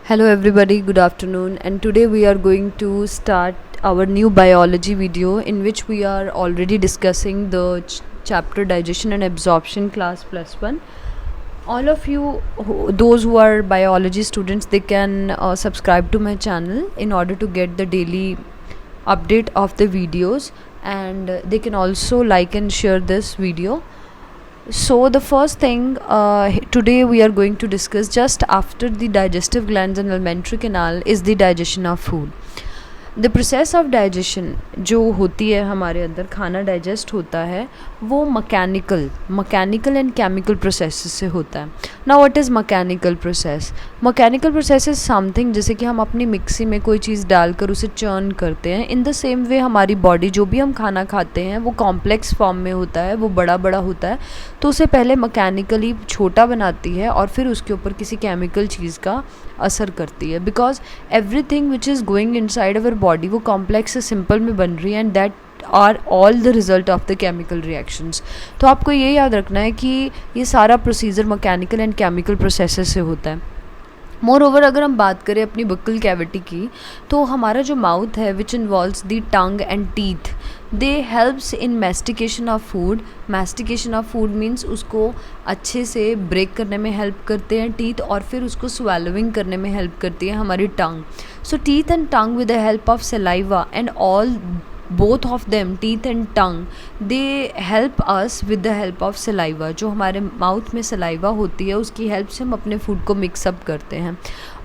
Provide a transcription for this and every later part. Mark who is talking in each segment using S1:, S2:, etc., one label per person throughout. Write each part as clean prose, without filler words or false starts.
S1: Hello everybody, good afternoon, and today we are going to start our new biology video in which we are already discussing the chapter digestion and absorption class +1. All of you, those who are biology students, they can subscribe to my channel in order to get the daily update of the videos, and they can also like and share this video. So the first thing today we are going to discuss, just after the digestive glands and alimentary canal, is the digestion of food. The process of digestion जो होती है हमारे अंदर खाना digest होता है वो mechanical and chemical process से होता है. Now what is mechanical process is something जैसे कि हम अपनी मिक्सी में कोई चीज़ डालकर उसे चर्न करते हैं. इन द सेम वे हमारी बॉडी जो भी हम खाना खाते हैं वो कॉम्प्लेक्स फॉर्म में होता है, वो बड़ा होता है, तो उसे पहले मकैनिकली छोटा बनाती है और फिर उसके ऊपर किसी केमिकल चीज़ का असर करती है. Because everything which is going inside our body वो कॉम्प्लेक्स से सिंपल में बन रही है, and that are all the result of the chemical reactions. तो आपको ये याद रखना है कि ये सारा procedure mechanical and chemical processes से होता है. मोर ओवर अगर हम बात करें अपनी बक्कल कैविटी की, तो हमारा जो माउथ है which involves the tongue and teeth, they helps in mastication of food. Mastication of food means उसको अच्छे से ब्रेक करने में हेल्प करते हैं टीथ, और फिर उसको स्वेलोइंग करने में हेल्प करती है हमारी tongue. So teeth and tongue with the help of saliva and all both of them, teeth and tongue, they help us with the help of saliva. जो हमारे माउथ में सलाइवा होती है उसकी हेल्प से हम अपने फूड को मिक्सअप करते हैं.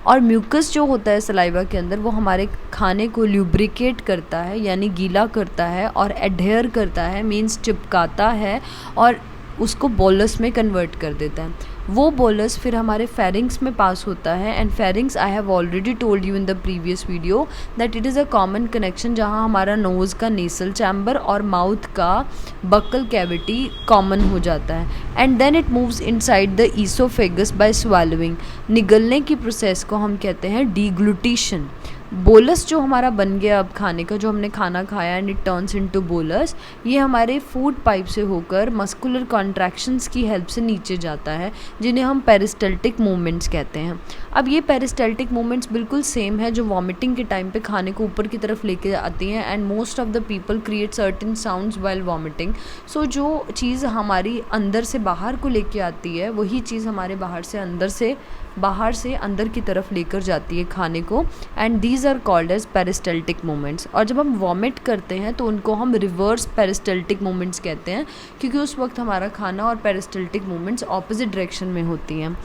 S1: और म्यूकस जो होता है सलाइवा के अंदर वो हमारे खाने को ल्यूब्रिकेट करता है, यानी गीला करता है, और एडहेयर करता है मीन्स चिपकाता है, और उसको बोलस में कन्वर्ट कर देता है. वो बोलस फिर हमारे फेरिंग्स में पास होता है, and pharynx I have already told you in the previous video that it is a common connection जहाँ हमारा नोज़ का नेसल चैम्बर और माउथ का बक्कल कैविटी कॉमन हो जाता है. And then it moves inside the oesophagus by swallowing. निगलने की प्रोसेस को हम कहते हैं डीग्लूटिशन. बोलस जो हमारा बन गया अब खाने का, जो हमने खाना खाया and it turns into bolus, ये हमारे फूड पाइप से होकर मस्कुलर कॉन्ट्रैक्शंस की हेल्प से नीचे जाता है, जिन्हें हम पेरिस्टल्टिक मूवमेंट्स कहते हैं. अब ये पेरिस्टल्टिक मूवमेंट्स बिल्कुल सेम है जो वॉमिटिंग के टाइम पे खाने को ऊपर की तरफ लेके आती हैं, and most of the people create certain sounds while vomiting. So जो चीज़ हमारी अंदर से बाहर को लेके आती है वही चीज़ हमारे बाहर से अंदर की तरफ लेकर जाती है खाने को, and these are called as peristaltic movements. और जब हम वॉमिट करते हैं तो उनको हम रिवर्स पेरिस्टल्टिक मूवमेंट्स कहते हैं, क्योंकि उस वक्त हमारा खाना और पेरिस्टल्टिक मूवमेंट्स ऑपोजिट डायरेक्शन में होती हैं.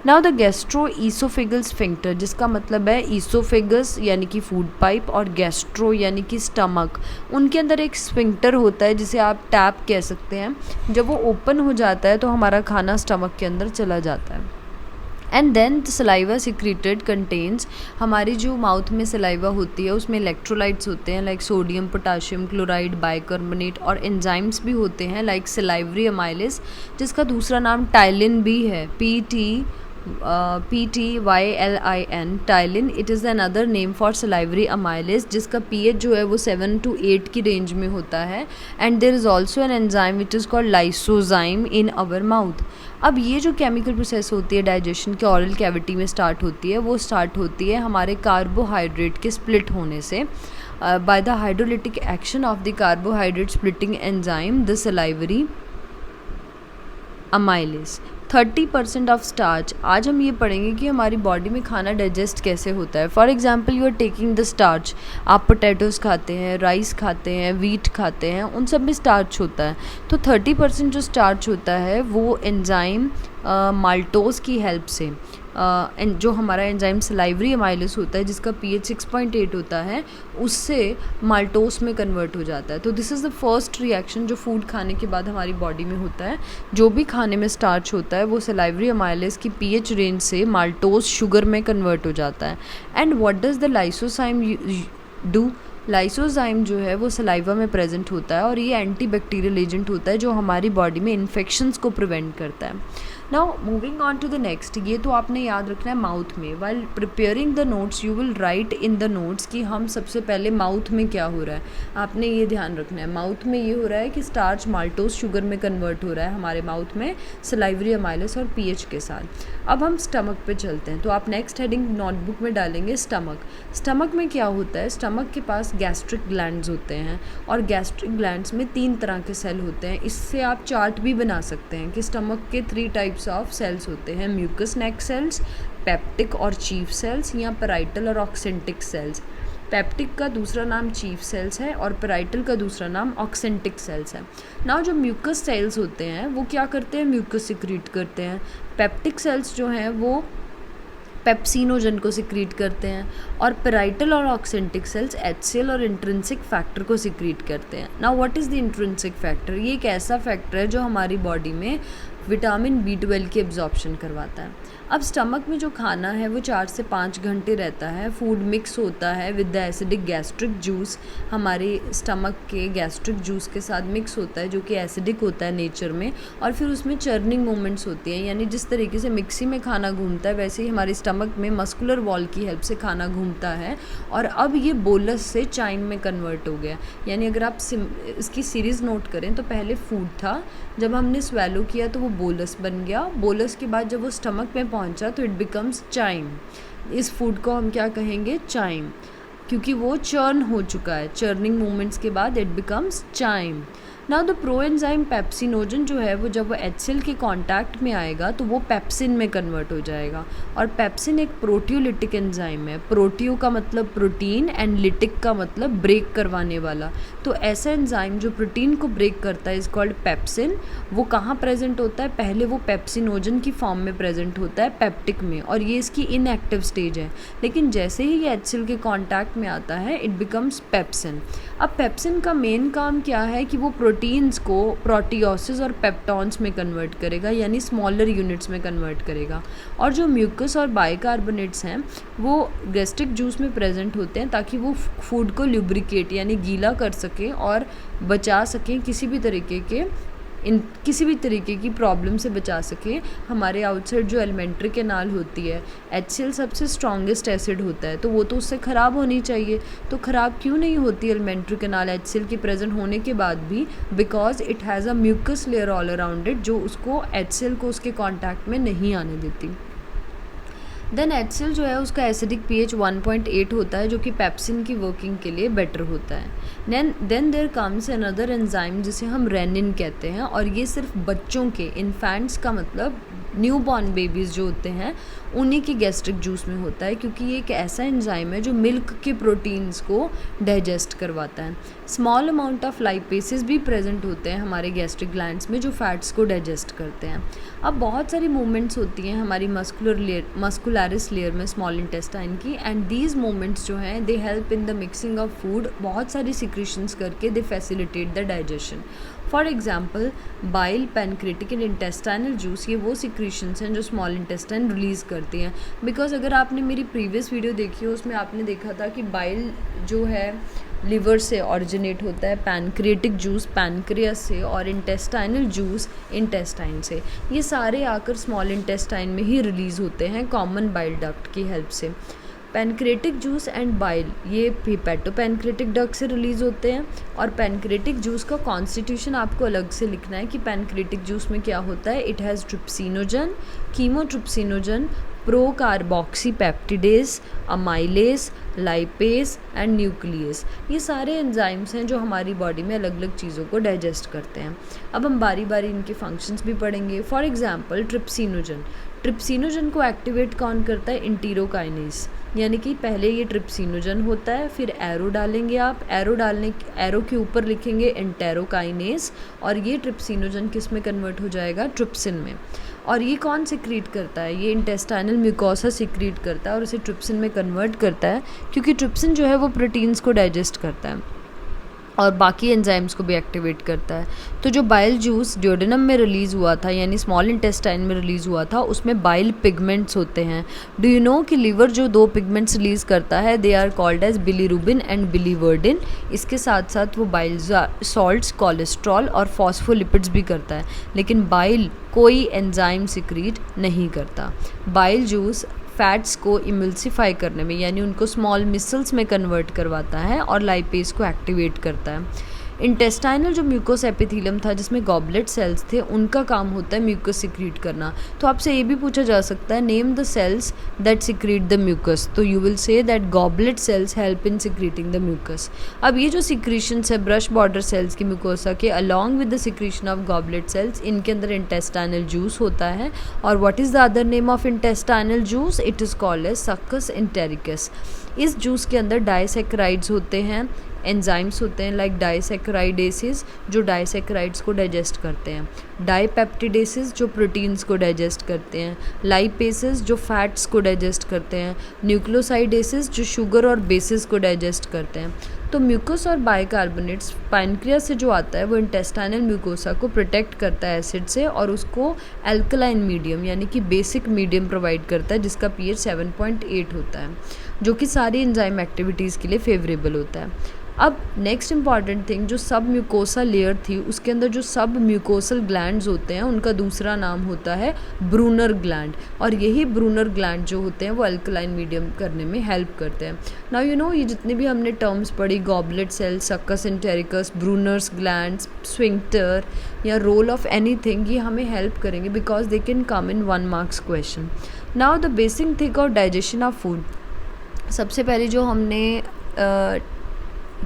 S1: Now the gastro oesophageal sphincter, जिसका मतलब है ईसोफेगस यानी कि फूड पाइप और गैस्ट्रो यानी कि स्टमक, उनके अंदर एक स्फिंक्टर होता है जिसे आप टैप कह सकते हैं. जब वो ओपन हो जाता है तो हमारा खाना स्टमक के अंदर चला जाता है. And then the saliva secreted contains, हमारी जो माउथ में सलाइवा होती है उसमें इलेक्ट्रोलाइट्स होते हैं like sodium, potassium chloride, bicarbonate, और एंजाइम्स भी होते हैं लाइक सलाइवरी अमाइलेस, जिसका दूसरा नाम टाइलिन भी है, PTYLIN, ptyalin. It is another name for salivary amylase, जिसका pH जो है वो 7 to 8 की रेंज में होता है. And there is also an enzyme which is called lysozyme in our mouth. अब ये जो केमिकल प्रोसेस होती है डाइजेशन के ऑरल कैविटी में स्टार्ट होती है, वो स्टार्ट होती है हमारे कार्बोहाइड्रेट के स्प्लिट होने से. By the hydrolytic action of the carbohydrate splitting enzyme the salivary amylase. 30% of starch. आज हम ये पढ़ेंगे कि हमारी बॉडी में खाना डाइजेस्ट कैसे होता है. For example you are taking the starch, आप पोटैटोज़ खाते हैं, राइस खाते हैं, वीट खाते हैं, उन सब में स्टार्च होता है. तो 30% जो स्टार्च होता है वो एंजाइम माल्टोज़ की हेल्प से, जो हमारा एंजाइम सलाइवरी अमाइलेस होता है जिसका pH 6.8 होता है, उससे माल्टोस में कन्वर्ट हो जाता है. तो this is the first reaction जो फूड खाने के बाद हमारी बॉडी में होता है. जो भी खाने में स्टार्च होता है वो सलाइवरी अमाइलेस की pH रेंज से माल्टोस शुगर में कन्वर्ट हो जाता है. And what does the lysozyme do? Lysozyme जो है वो सलाइवा में प्रेजेंट होता है, और ये एंटी बैक्टीरियल एजेंट होता है जो हमारी बॉडी में इन्फेक्शंस को प्रिवेंट करता है. Now moving on to the next, ये तो आपने याद रखना है माउथ में। While preparing the notes you will write in the notes कि हम सबसे पहले माउथ में क्या हो रहा है, आपने ये ध्यान रखना है। माउथ में ये हो रहा है कि स्टार्च माल्टोज शुगर में कन्वर्ट हो रहा है हमारे माउथ में सलाइवरी अमाइलस और पीएच के साथ। अब हम स्टमक पे चलते हैं, तो आप नेक्स्ट हेडिंग नोटबुक में डालेंगे स्टमक। स्टमक में क्या होता है, स्टमक के पास गैस्ट्रिक ग्लैंड्स होते हैं और गैस्ट्रिक ग्लैंड्स में 3 तरह के सेल होते हैं। इससे आप चार्ट भी बना सकते हैं कि स्टमक के 3 टाइप्स ऑफ सेल्स होते हैं, म्यूकस नेक सेल्स, पेप्टिक और चीफ सेल्स या पेराइटल और ऑक्सेंटिक सेल्स। पेप्टिक का दूसरा नाम चीफ सेल्स है और पेराइटल का दूसरा नाम ऑक्सेंटिक सेल्स है। नाउ जो म्यूकस सेल्स होते हैं वो क्या करते हैं, म्यूकस सिक्रीट करते हैं। पेप्टिक सेल्स जो हैं वो पेप्सिनोजन को सिक्रीट करते हैं और पेराइटल और ऑक्सेंटिक सेल्स HCl और इंट्रिंसिक फैक्टर को सिक्रीट करते हैं। Now what is the intrinsic factor, ये एक ऐसा फैक्टर है जो हमारी बॉडी में विटामिन B12 की एब्जॉर्प्शन करवाता है। अब स्टमक में जो खाना है वो 4 से 5 घंटे रहता है, फूड मिक्स होता है with the acidic gastric juice, हमारे स्टमक के गैस्ट्रिक जूस के साथ मिक्स होता है जो कि एसिडिक होता है नेचर में, और फिर उसमें चर्निंग मूवमेंट्स होती हैं, यानी जिस तरीके से मिक्सी में खाना घूमता है वैसे ही हमारे स्टमक में मस्कुलर वॉल की हेल्प से खाना घूमता है और अब ये बोलस से चाइम में कन्वर्ट हो गया। यानी अगर आप इसकी सीरीज़ नोट करें तो पहले फूड था, जब हमने स्वेलो किया तो वो बोलस बन गया, बोलस के बाद जब वो स्टमक में पहुंचा तो इट बिकम्स चाइम। इस फूड को हम क्या कहेंगे, चाइम, क्योंकि वो चर्न हो चुका है, चर्निंग मूवमेंट्स के बाद it becomes chyme. Now the proenzyme pepsinogen जो है वो जब वो HCl के कांटेक्ट में आएगा तो वो पेप्सिन में कन्वर्ट हो जाएगा, और पेप्सिन एक प्रोटियोलिटिक एंजाइम है। प्रोटियो का मतलब प्रोटीन एंड लिटिक का मतलब ब्रेक करवाने वाला। तो ऐसा एंजाइम जो प्रोटीन को ब्रेक करता है इज कॉल्ड पेप्सिन। वो कहाँ प्रेजेंट होता है, पहले वो पेप्सिनोजन की फॉर्म में प्रेजेंट होता है पेप्टिक में, और ये इसकी इनएक्टिव स्टेज है। लेकिन जैसे ही ये HCl के कांटेक्ट में आता है इट बिकम्स पेप्सिन। अब पेप्सिन का मेन काम क्या है कि वो प्रोटीन्स को प्रोटियोसिस और पेप्टॉन्स में कन्वर्ट करेगा, यानी स्मॉलर यूनिट्स में कन्वर्ट करेगा। और जो म्यूकस और बाइकार्बोनेट्स हैं वो गैस्ट्रिक जूस में प्रेजेंट होते हैं ताकि वो फूड को ल्यूब्रिकेट यानी गीला कर सकें और बचा सकें किसी भी तरीके की प्रॉब्लम से बचा सकें। हमारे आउटसाइड जो एलिमेंट्री कैनाल होती है, HCl सबसे स्ट्रॉन्गेस्ट एसिड होता है, तो वो तो उससे ख़राब होनी चाहिए। तो ख़राब क्यों नहीं होती एलिमेंट्री कैनाल HCl के प्रेजेंट होने के बाद भी, because it has a mucus layer all around it जो उसको HCl को उसके कॉन्टैक्ट में नहीं आने देती। देन HCl जो है उसका एसिडिक pH 1.8 होता है जो कि पेप्सिन की वर्किंग के लिए बेटर होता है। Then there comes another enzyme जिसे हम रेनिन कहते हैं, और ये सिर्फ बच्चों के, इन्फेंट्स का मतलब न्यूबॉर्न बेबीज़ जो होते हैं उन्हीं के गैस्ट्रिक जूस में होता है, क्योंकि ये एक ऐसा एंजाइम है जो मिल्क के प्रोटीन्स को डाइजेस्ट करवाता है। स्मॉल अमाउंट ऑफ लाइपेसेस भी प्रेजेंट होते हैं हमारे गैस्ट्रिक ग्लैंड्स में जो फैट्स को डाइजेस्ट करते हैं। अब बहुत सारी मूवमेंट्स होती हैं हमारी मस्कुलरिस लेयर में स्मॉल इंटेस्टाइन की, एंड दीज मूवमेंट्स जो हैं they help in the mixing of food, बहुत सारी सिक्रीशंस करके they facilitate the digestion. For example bile, pancreatic and intestinal juice, ये वो सिक्रीशंस हैं जो स्मॉल इंटेस्टाइन रिलीज़ करती हैं। बिकॉज अगर आपने मेरी प्रीवियस वीडियो देखी हो उसमें आपने देखा था कि बाइल जो है लिवर से ऑरिजिनेट होता है, पैनक्रेटिक जूस पैनक्रियास से, और इंटेस्टाइनल जूस इंटेस्टाइन से। ये सारे आकर स्मॉल इंटेस्टाइन में ही रिलीज़ होते हैं कॉमन बाइल डक्ट की हेल्प से। पैनक्रेटिक जूस एंड बाइल ये हेपेटोपैनक्रेटिक डक्ट से रिलीज़ होते हैं, और पैनक्रेटिक जूस का कॉन्स्टिट्यूशन आपको अलग से लिखना है कि पैनक्रेटिक जूस में क्या होता है। It has trypsinogen, chymotrypsinogen, procarboxypeptidase, amylase, lipase and nucleus. ये सारे एंजाइम्स हैं जो हमारी बॉडी में अलग अलग चीज़ों को डाइजेस्ट करते हैं। अब हम बारी बारी इनके फंक्शंस भी पढ़ेंगे। फॉर एग्जांपल ट्रिप्सिनोजन को एक्टिवेट कौन करता है, इंटीरोकाइनेज, यानी कि पहले ये ट्रिप्सिनोजन होता है, फिर एरो डालेंगे आप, एरो के ऊपर लिखेंगे इंटेरोकाइनेज, और ये ट्रिप्सिनोजन किस में कन्वर्ट हो जाएगा, ट्रिप्सिन में। और ये कौन सिक्रीट करता है, ये इंटेस्टाइनल म्यूकोसा सिक्रीट करता है और उसे ट्रिप्सिन में कन्वर्ट करता है, क्योंकि ट्रिप्सिन जो है वो प्रोटीन्स को डाइजेस्ट करता है। और बाकी एंजाइम्स को भी एक्टिवेट करता है। तो जो बाइल जूस ड्यूडेनम में रिलीज़ हुआ था यानी स्मॉल इंटेस्टाइन में रिलीज़ हुआ था, उसमें बाइल पिगमेंट्स होते हैं। डू यू नो कि लीवर जो 2 पिगमेंट्स रिलीज़ करता है, they are called as bilirubin and biliverdin. इसके साथ साथ वो बाइल सॉल्ट्स, कोलेस्ट्रॉल और फॉस्फोलिपिड्स भी करता है, लेकिन बाइल कोई एंजाइम सिक्रीट नहीं करता। बाइल जूस फैट्स को इमल्सिफाई करने में यानी उनको स्मॉल मिसल्स में कन्वर्ट करवाता है और लाइपेज को एक्टिवेट करता है। इंटेस्टाइनल जो म्यूकोस एपिथेलियम था जिसमें गॉबलेट सेल्स थे, उनका काम होता है म्यूकस सिक्रीट करना। तो आपसे ये भी पूछा जा सकता है, name the cells that secrete the mucus, तो you will say that goblet cells help in secreting the mucus. अब ये जो सिक्रीशंस है ब्रश बॉर्डर सेल्स की म्यूकोसा के along with the secretion of goblet cells, इनके अंदर इंटेस्टाइनल जूस होता है। और what is the other name of intestinal juice? It is called as succus entericus. इस जूस के अंदर डाइसेक्राइड्स होते हैं, एंजाइम्स होते हैं लाइक डाइसेक्राइडेसिस जो डाइसेक्राइड्स को डाइजेस्ट करते हैं, डाइपेप्टिडेसिस जो प्रोटीन्स को डाइजेस्ट करते हैं, लाइपेसेस जो फैट्स को डाइजेस्ट करते हैं, न्यूक्लियोसाइडेसिस जो शुगर और बेसिस को डाइजेस्ट करते हैं। तो म्यूकस और बाइकार्बोनेट्स पैनक्रियास से जो आता है वो इंटेस्टाइनल म्यूकोसा को प्रोटेक्ट करता है एसिड से और उसको एल्कलाइन मीडियम यानी कि बेसिक मीडियम प्रोवाइड करता है जिसका pH 7.8 होता है, जो कि सारी एंजाइम एक्टिविटीज़ के लिए फेवरेबल होता है। अब नेक्स्ट इंपॉर्टेंट थिंग, जो सब म्यूकोसा लेयर थी उसके अंदर जो सब म्यूकोसल ग्लैंड्स होते हैं उनका दूसरा नाम होता है ब्रूनर ग्लैंड, और यही ब्रूनर ग्लैंड जो होते हैं वो अल्कलाइन मीडियम करने में हेल्प करते हैं। नाउ यू नो ये जितने भी हमने टर्म्स पढ़ी, goblet cell, succus entericus, Brunner's glands, sphincter या रोल ऑफ एनीथिंग, ये हमें हेल्प करेंगे because they can come in 1 marks question. Now the basic thing of digestion of food, सबसे पहले जो हमने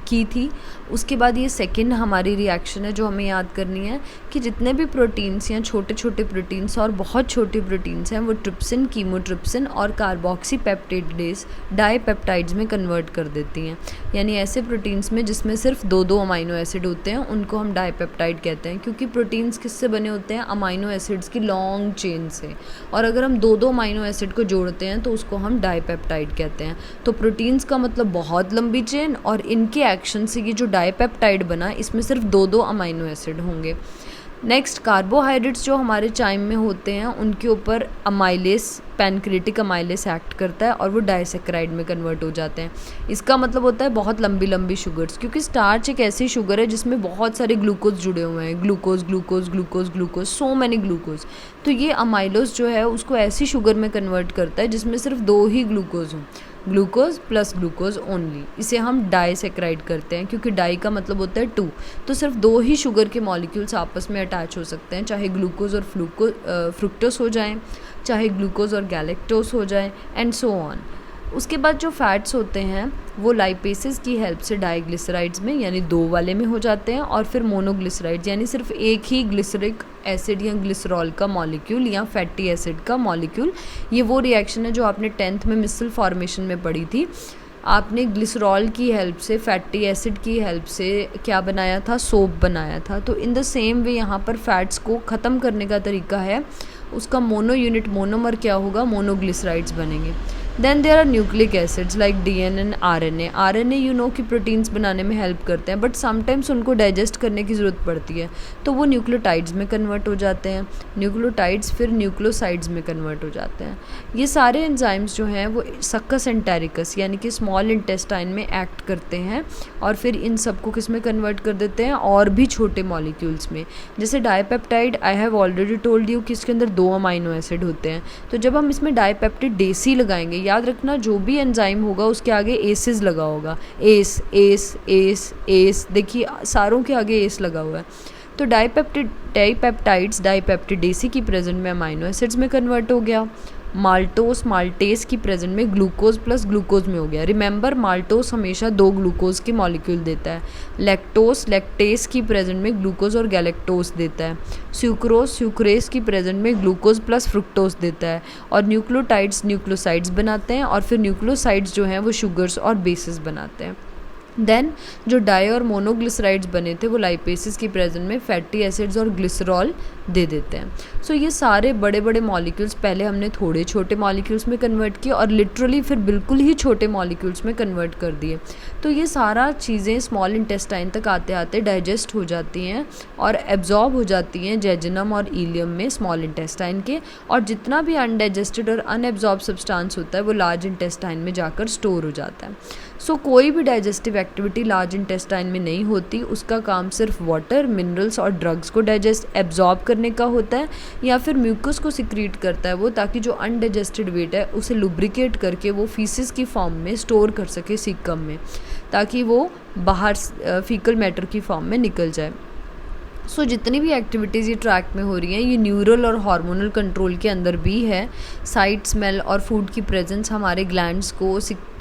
S1: की थी, उसके बाद ये सेकंड हमारी रिएक्शन है जो हमें याद करनी है कि जितने भी प्रोटीन्स या छोटे छोटे प्रोटीन्स और बहुत छोटे प्रोटीन्स हैं वो ट्रिप्सिन, कीमोट्रिप्सिन और कार्बोक्सी पेप्टाइडेज डाइपेप्टाइड्स में कन्वर्ट कर देती हैं। यानी ऐसे प्रोटीन्स में जिसमें सिर्फ 2 अमाइनो एसिड होते हैं उनको हम डाइपेप्टाइड कहते हैं, क्योंकि प्रोटीन्स किससे बने होते हैं? अमाइनो एसिड्स की लॉन्ग चेन से, और अगर हम 2 अमाइनो एसिड को जोड़ते हैं तो उसको हम डाइपेप्टाइड कहते हैं। तो प्रोटीन्स का मतलब बहुत लंबी चेन, और इनके एक्शन से ये जो डाइपेप्टाइड बना इसमें सिर्फ 2 अमाइनो एसिड होंगे। नेक्स्ट, कार्बोहाइड्रेट्स जो हमारे चाइम में होते हैं उनके ऊपर अमाइलेस, पैनक्रेटिक अमाइलेस एक्ट करता है और वो डाइसेक्राइड में कन्वर्ट हो जाते हैं। इसका मतलब होता है बहुत लंबी लंबी शुगर्स, क्योंकि स्टार्च एक ऐसी शुगर है जिसमें बहुत सारे ग्लूकोज जुड़े हुए हैं, glucose glucose glucose glucose, so many glucose. तो ये अमाइलोस जो है उसको ऐसी शुगर में कन्वर्ट करता है जिसमें सिर्फ 2 ही ग्लूकोज हों, ग्लूकोज प्लस ग्लूकोज ओनली। इसे हम डाइसेक्राइड करते हैं, क्योंकि डाई का मतलब होता है 2, तो सिर्फ 2 ही शुगर के मॉलिक्यूल्स आपस में अटैच हो सकते हैं, चाहे ग्लूकोज और फ्रुक्टोस हो जाएं, चाहे ग्लूकोज और गैलेक्टोस हो जाए, एंड सो ऑन। उसके बाद जो फैट्स होते हैं वो लाइपेसेस की हेल्प से डाइग्लिसराइड्स में यानी 2 वाले में हो जाते हैं, और फिर मोनोग्लिसराइड्स यानी सिर्फ एक ही ग्लिसरिक एसिड या ग्लिसरॉल का मॉलिक्यूल या फैटी एसिड का मॉलिक्यूल। ये वो रिएक्शन है जो आपने 10th में मिसल फॉर्मेशन में पढ़ी थी। आपने ग्लिसरॉल की हेल्प से, फैटी एसिड की हेल्प से क्या बनाया था? सोप बनाया था। तो इन द सेम वे यहाँ पर फैट्स को ख़त्म करने का तरीका है, उसका मोनो यूनिट मोनोमर क्या होगा? मोनोग्लिसराइड्स बनेंगे। Then there are nucleic acids like DNA and RNA. RNA you know कि प्रोटीन्स बनाने में हेल्प करते हैं, बट समटाइम्स उनको डाइजेस्ट करने की ज़रूरत पड़ती है, तो वो न्यूक्लियोटाइड्स में कन्वर्ट हो जाते हैं। न्यूक्लियोटाइड्स फिर न्यूक्लियोसाइड्स में कन्वर्ट हो जाते हैं। ये सारे एंजाइम्स जो हैं वो सक्कस एंटेरिकस यानी कि स्मॉल इंटेस्टाइन में एक्ट करते हैं और फिर इन सबको किस में कन्वर्ट कर देते हैं? और भी छोटे मॉलिक्यूल्स में। जैसे dipeptide, I have already told you कि इसके अंदर 2 अमाइनो एसिड होते हैं, तो जब हम इसमें डाइपेप्टिडेसी लगाएंगे, याद रखना जो भी एंजाइम होगा उसके आगे एसिस लगा होगा, एस एस एस एस, देखिए सारों के आगे एस लगा हुआ है। तो डाइपेप्टाइड्स डाइपेप्टिडेसी की प्रेजेंट में अमाइनो एसिड्स में कन्वर्ट हो गया। माल्टोस माल्टेस की प्रेजेंट में ग्लूकोज प्लस ग्लूकोज में हो गया। रिमेंबर, माल्टोस हमेशा 2 ग्लूकोज के मॉलिक्यूल देता है। लैक्टोस लैक्टेस की प्रेजेंट में ग्लूकोज और गैलेक्टोस देता है। स्यूक्रोज स्यूक्रेस की प्रेजेंट में ग्लूकोज प्लस फ्रुक्टोस देता है। और न्यूक्लियोटाइड्स न्यूक्लियोसाइड्स बनाते हैं, और फिर न्यूक्लियोसाइड्स जो हैं वो शुगर्स और बेसिस बनाते हैं। देन जो डाई और मोनोग्लिसराइड्स बने थे वो लाइपेसिस की प्रेजेंट में फैटी एसिड्स और ग्लिसरॉल दे देते हैं. सो ये सारे बड़े बड़े मॉलिक्यूल्स पहले हमने थोड़े छोटे मॉलिक्यूल्स में कन्वर्ट किए और लिटरली फिर बिल्कुल ही छोटे मॉलिक्यूल्स में कन्वर्ट कर दिए. तो ये सारा चीज़ें स्मॉल इंटेस्टाइन तक आते आते डाइजेस्ट हो जाती हैं और एब्जॉर्ब हो जाती हैं जेजुनम और इलियम में स्मॉल इंटेस्टाइन के, और जितना भी अनडाइजेस्टेड और अनएब्जॉर्ब सब्सटेंस होता है वो लार्ज इंटेस्टाइन में जाकर स्टोर हो जाता है. सो कोई भी डाइजेस्टिव एक्टिविटी लार्ज इंटेस्टाइन में नहीं होती, उसका काम सिर्फ वाटर, मिनरल्स और ड्रग्स को डाइजेस्ट एब्जॉर्ब करने का होता है या फिर म्यूकस को सिक्रीट करता है वो, ताकि जो अनडाइजेस्टेड वेट है उसे लुब्रिकेट करके वो फीसिस की फॉर्म में स्टोर कर सके सीकम में, ताकि वो बाहर फीकल मैटर की फॉर्म में निकल जाए. सो जितनी भी एक्टिविटीज़ ये ट्रैक में हो रही हैं ये न्यूरल और हार्मोनल कंट्रोल के अंदर भी है. साइट, स्मेल और फूड की प्रेजेंस हमारे ग्लैंड्स को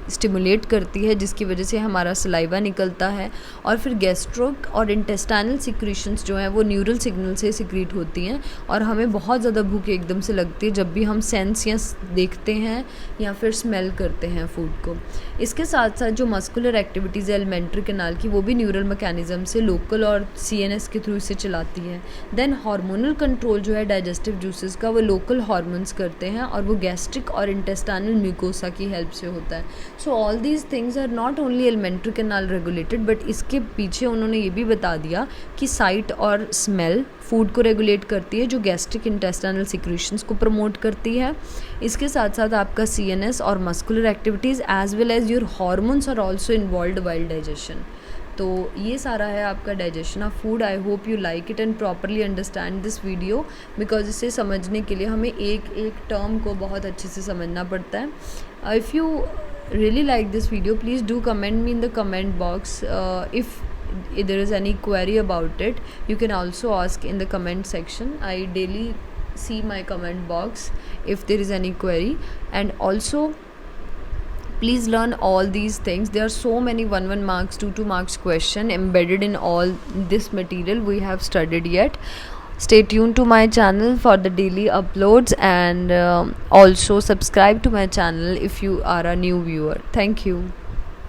S1: स्टिमुलेट करती है, जिसकी वजह से हमारा सलाइवा निकलता है, और फिर गैस्ट्रिक और इंटेस्टाइनल सिक्रीशंस जो हैं वो न्यूरल सिग्नल से सिक्रीट होती हैं, और हमें बहुत ज़्यादा भूख एकदम से लगती है जब भी हम सेंस या देखते हैं या फिर स्मेल करते हैं फूड को. इसके साथ साथ जो मस्कुलर एक्टिविटीज़ है एलिमेंट्री कैनाल की, वो भी न्यूरल मैकेनिज्म से लोकल और CNS के थ्रू से चलाती है. देन हार्मोनल कंट्रोल जो है डाइजेस्टिव जूसेस का वो लोकल हार्मोन्स करते हैं, और वो गैस्ट्रिक और इंटेस्टाइनल म्यूकोसा की हेल्प से होता है. So all these things are not only alimentary canal regulated, but इसके पीछे उन्होंने ये भी बता दिया कि साइट और स्मेल फूड को रेगुलेट करती है, जो गैस्ट्रिक इंटेस्टाइनल सिक्रीशंस को प्रमोट करती है. इसके साथ साथ आपका CNS और muscular activities as well as your hormones are also involved while digestion. तो ये सारा है आपका digestion of food. I hope you like it and properly understand this video, because इसे समझने के लिए हमें एक एक टर्म को बहुत अच्छे से समझना पड़ता है. If you really like this video, please do comment me in the comment box. If there is any query about it, you can also ask in the comment section. I daily see my comment box if there is any query. And also please learn all these things. There are so many 1 marks, 2 marks question embedded in all this material we have studied yet. Stay tuned to my channel for the daily uploads, and also subscribe to my channel if you are a new viewer. Thank you.